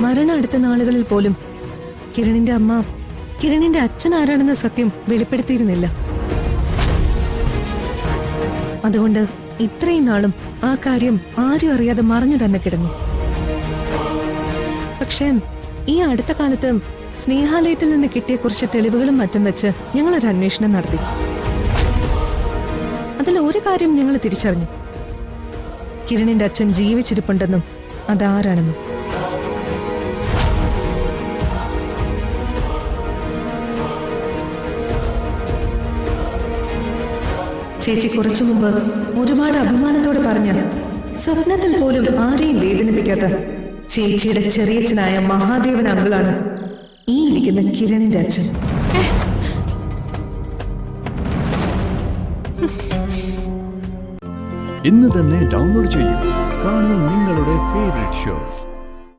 മരണം അടുത്ത നാളുകളിൽ പോലും കിരണിന്റെ അമ്മ കിരണിന്റെ അച്ഛൻ ആരാണെന്ന സത്യം വെളിപ്പെടുത്തിയിരുന്നില്ല. അതുകൊണ്ട് ഇത്രയും നാളും ആ കാര്യം ആരും അറിയാതെ മറഞ്ഞു തന്നെ കിടന്നു. പക്ഷേ ഈ അടുത്ത കാലത്ത് സ്നേഹാലയത്തിൽ നിന്ന് കിട്ടിയ കുറച്ച് തെളിവുകളും മറ്റും വെച്ച് ഞങ്ങളൊരു അന്വേഷണം നടത്തി. അതിൽ ഒരു കാര്യം ഞങ്ങൾ തിരിച്ചറിഞ്ഞു. കിരണിന്റെ അച്ഛൻ ജീവിച്ചിരിപ്പുണ്ടെന്നും അതാരാണെന്നും. ചേച്ചി കുറച്ചു മുമ്പ് ഒരുപാട് അഭിമാനത്തോടെ പറഞ്ഞ, സ്വപ്നത്തിൽ പോലും ആരെയും വേദനിപ്പിക്കാത്ത ചേച്ചിയുടെ ചെറിയച്ഛനായ മഹാദേവൻ അങ്കിളാണ് ഈ ഇരിക്കുന്ന കിരണിന്റെ അച്ഛൻ. ഇന്ന് തന്നെ ഡൗൺലോഡ് ചെയ്യൂ. കാണൂ നിങ്ങളുടെ ഫേവറേറ്റ് ഷോസ്.